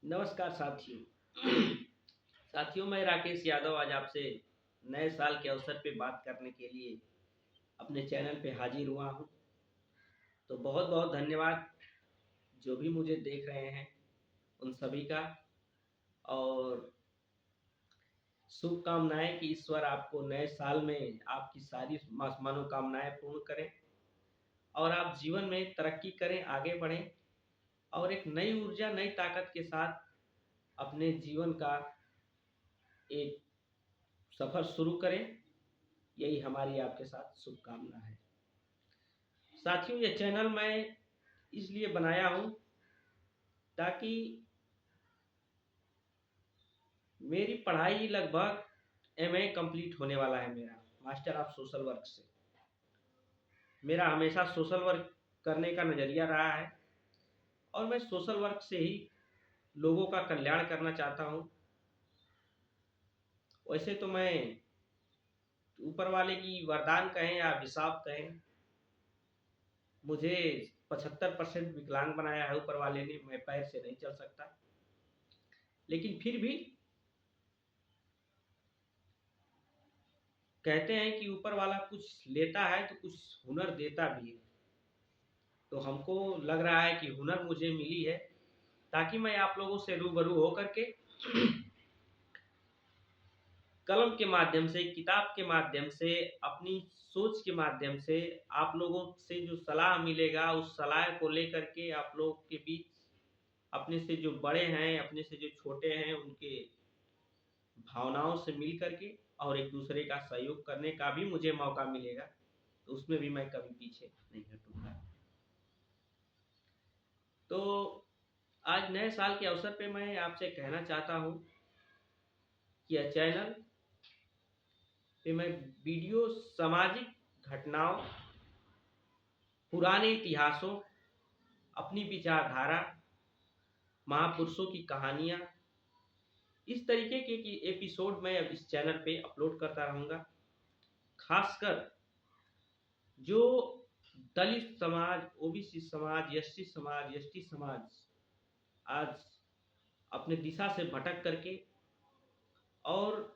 नमस्कार साथियों। साथियों, मैं राकेश यादव आज आपसे नए साल के अवसर पे बात करने के लिए अपने चैनल पे हाजिर हुआ हूँ। तो बहुत बहुत धन्यवाद जो भी मुझे देख रहे हैं उन सभी का, और शुभकामनाएं कि ईश्वर आपको नए साल में आपकी सारी मनोकामनाएं पूर्ण करें और आप जीवन में तरक्की करें, आगे बढ़ें और एक नई ऊर्जा, नई ताकत के साथ अपने जीवन का एक सफ़र शुरू करें। यही हमारी आपके साथ शुभकामना है। साथियों, ये चैनल मैं इसलिए बनाया हूँ ताकि मेरी पढ़ाई लगभग एमए कंप्लीट होने वाला है। मेरा मास्टर ऑफ सोशल वर्क से मेरा हमेशा सोशल वर्क करने का नज़रिया रहा है और मैं सोशल वर्क से ही लोगों का कल्याण करना चाहता हूँ। वैसे तो मैं ऊपर वाले की वरदान कहें या अभिशाप कहें, मुझे 75% विकलांग बनाया है ऊपर वाले ने। मैं पैर से नहीं चल सकता, लेकिन फिर भी कहते हैं कि ऊपर वाला कुछ लेता है तो कुछ हुनर देता भी है। तो हमको लग रहा है कि हुनर मुझे मिली है ताकि मैं आप लोगों से रूबरू होकर के कलम के माध्यम से, किताब के माध्यम से, अपनी सोच के माध्यम से आप लोगों से जो सलाह मिलेगा उस सलाह को लेकर के आप लोगों के बीच, अपने से जो बड़े हैं, अपने से जो छोटे हैं, उनके भावनाओं से मिल करके और एक दूसरे का सहयोग करने का भी मुझे मौका मिलेगा। तो उसमें भी मैं कभी पीछे नहीं हटूंगा। तो आज नए साल के अवसर पे मैं आपसे कहना चाहता हूँ कि यह चैनल पे मैं वीडियो सामाजिक घटनाओं, पुराने इतिहासों, अपनी विचारधारा, महापुरुषों की कहानियाँ, इस तरीके के एपिसोड मैं अब इस चैनल पे अपलोड करता रहूँगा। खासकर जो दलित समाज, ओबीसी समाज, एससी समाज, एसटी समाज आज अपने दिशा से भटक करके और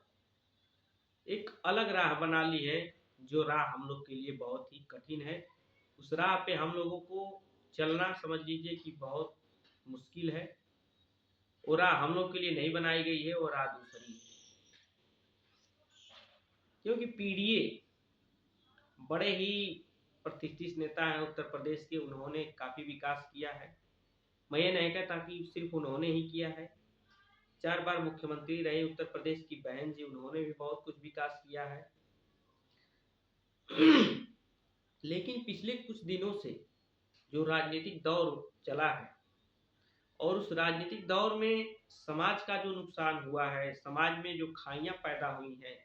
एक अलग राह बना ली है, जो राह हम लोग के लिए बहुत ही कठिन है। उस राह पे हम लोगों को चलना समझ लीजिए कि बहुत मुश्किल है। वो राह हम लोग के लिए नहीं बनाई गई है, वो राह दूसरी है। क्योंकि पीडीए बड़े ही प्रतिष्ठित नेता हैं उत्तर प्रदेश के, उन्होंने काफ़ी विकास किया है। मैं ये नहीं कहता कि सिर्फ उन्होंने ही किया है। 4 बार मुख्यमंत्री रहे उत्तर प्रदेश की बहन जी, उन्होंने भी बहुत कुछ विकास किया है। लेकिन पिछले कुछ दिनों से जो राजनीतिक दौर चला है और उस राजनीतिक दौर में समाज का जो नुकसान हुआ है, समाज में जो खाइयाँ पैदा हुई हैं,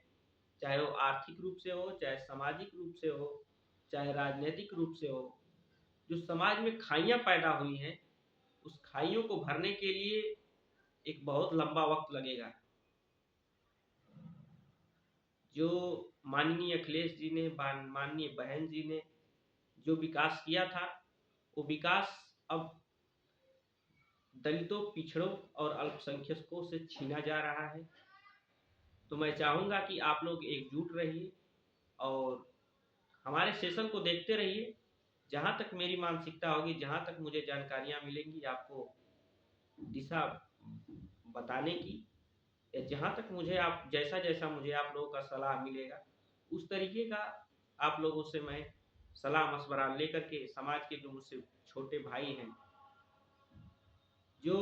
चाहे वो आर्थिक रूप से हो, चाहे सामाजिक रूप से हो, चाहे राजनीतिक रूप से हो, जो समाज में खाइयाँ पैदा हुई हैं, उस खाइयों को भरने के लिए एक बहुत लंबा वक्त लगेगा। जो माननीय अखिलेश जी ने, माननीय बहन जी ने जो विकास किया था, वो विकास अब दलितों, पिछड़ों और अल्पसंख्यकों से छीना जा रहा है। तो मैं चाहूँगा कि आप लोग एकजुट रहिए और हमारे सेशन को देखते रहिए। जहाँ तक मेरी मानसिकता होगी, जहाँ तक मुझे जानकारियाँ मिलेंगी आपको दिशा बताने की, या जहाँ तक मुझे आप जैसा जैसा मुझे आप लोगों का सलाह मिलेगा, उस तरीके का आप लोगों से मैं सलाह मशवरा लेकर के समाज के जो मुझसे छोटे भाई हैं, जो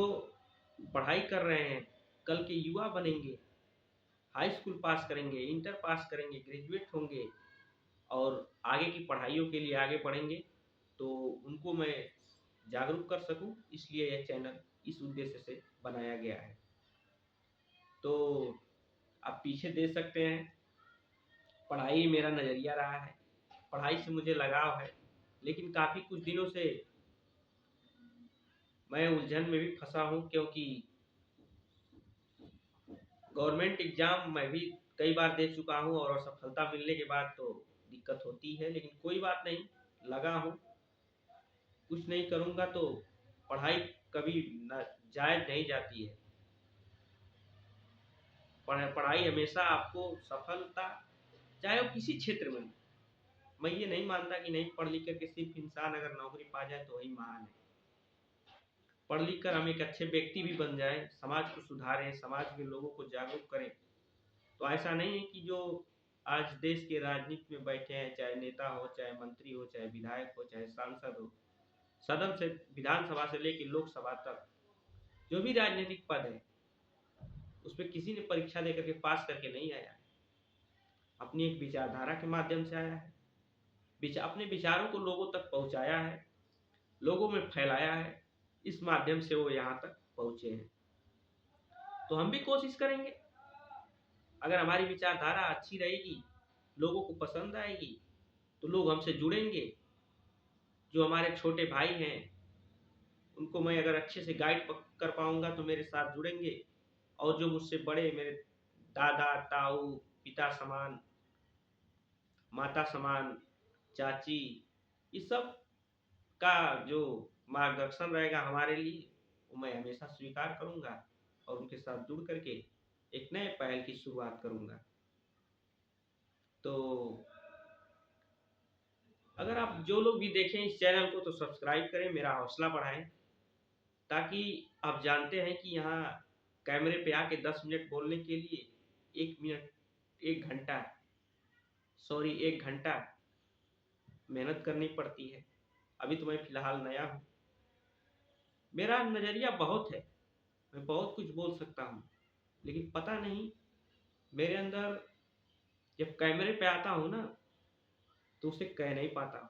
पढ़ाई कर रहे हैं, कल के युवा बनेंगे, हाई स्कूल पास करेंगे, इंटर पास करेंगे, ग्रेजुएट होंगे और आगे की पढ़ाइयों के लिए आगे बढ़ेंगे, तो उनको मैं जागरूक कर सकूं, इसलिए यह चैनल इस उद्देश्य से बनाया गया है। तो आप पीछे दे सकते हैं, पढ़ाई मेरा नज़रिया रहा है, पढ़ाई से मुझे लगाव है, लेकिन काफ़ी कुछ दिनों से मैं उलझन में भी फंसा हूँ, क्योंकि गवर्नमेंट एग्ज़ाम मैं भी कई बार दे चुका हूँ और असफलता मिलने के बाद तो दिक्कत होती है, लेकिन कोई बात नहीं, लगा हूँ, कुछ नहीं करूँगा तो पढ़ाई कभी न जायज़ नहीं जाती है। पढ़ाई हमेशा आपको सफलता, चाहे वो किसी क्षेत्र में हो। मैं ये नहीं मानता कि नहीं पढ़ लिख कर के सिर्फ़ इंसान अगर नौकरी पा जाए तो वही महान है। पढ़ लिख कर हम एक अच्छे व्यक्ति भी बन जाएँ, समाज को सुधारें, समाज के लोगों को जागरूक करें। तो ऐसा नहीं है कि जो आज देश के राजनीति में बैठे हैं, चाहे नेता हो, चाहे मंत्री हो, चाहे विधायक हो, चाहे सांसद हो, सदन से विधानसभा से लेके लोकसभा तक, जो भी राजनीतिक पद है, उसमें किसी ने परीक्षा देकर के पास करके नहीं आया है। अपनी एक विचारधारा के माध्यम से आया है। अपने विचारों को लोगों तक पहुँचाया है, लोगों में फैलाया है, इस माध्यम से वो यहाँ तक पहुँचे हैं। तो हम भी कोशिश करेंगे, अगर हमारी विचारधारा अच्छी रहेगी, लोगों को पसंद आएगी, तो लोग हमसे जुड़ेंगे। जो हमारे छोटे भाई हैं, उनको मैं अगर अच्छे से गाइड कर पाऊँगा तो मेरे साथ जुड़ेंगे, और जो मुझसे बड़े मेरे दादा, ताऊ, पिता समान, माता समान, चाची, इस सब का जो मार्गदर्शन रहेगा हमारे लिए, वो मैं हमेशा स्वीकार करूँगा और उनके साथ जुड़ कर के एक नए पहल की शुरुआत करूँगा। तो अगर आप जो लोग भी देखें इस चैनल को तो सब्सक्राइब करें, मेरा हौसला बढ़ाएँ, ताकि आप जानते हैं कि यहाँ कैमरे पे आके 10 मिनट बोलने के लिए 1 मिनट 1 घंटा 1 घंटा मेहनत करनी पड़ती है। अभी तो मैं फ़िलहाल नया हूँ। मेरा नज़रिया बहुत है, मैं बहुत कुछ बोल सकता हूँ, लेकिन पता नहीं मेरे अंदर जब कैमरे पे आता हूँ ना, तो उसे कह नहीं पाता हूँ।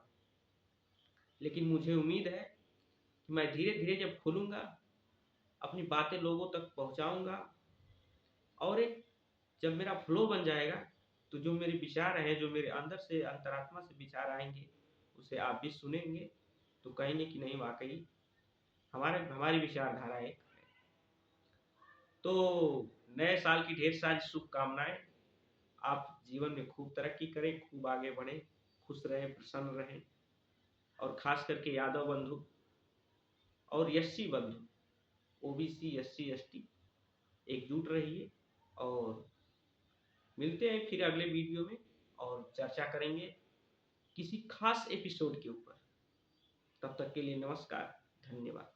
लेकिन मुझे उम्मीद है कि मैं धीरे-धीरे जब खुलूँगा, अपनी बातें लोगों तक पहुँचाऊँगा, और एक जब मेरा फ्लो बन जाएगा, तो जो मेरे विचार हैं, जो मेरे अंदर से अंतरात्मा से विचार आएँगे, उसे आप भी सुनेंगे, तो कहेंगे कि नहीं वाक़ई हमारी विचारधारा एक है। तो नए साल की ढेर सारी शुभकामनाएँ। आप जीवन में खूब तरक्की करें, खूब आगे बढ़ें, खुश रहें, प्रसन्न रहें, और ख़ास करके यादव बंधु और एससी बंधु, ओबीसी, एससी, एसटी एकजुट रहिए, और मिलते हैं फिर अगले वीडियो में और चर्चा करेंगे किसी खास एपिसोड के ऊपर। तब तक के लिए नमस्कार, धन्यवाद।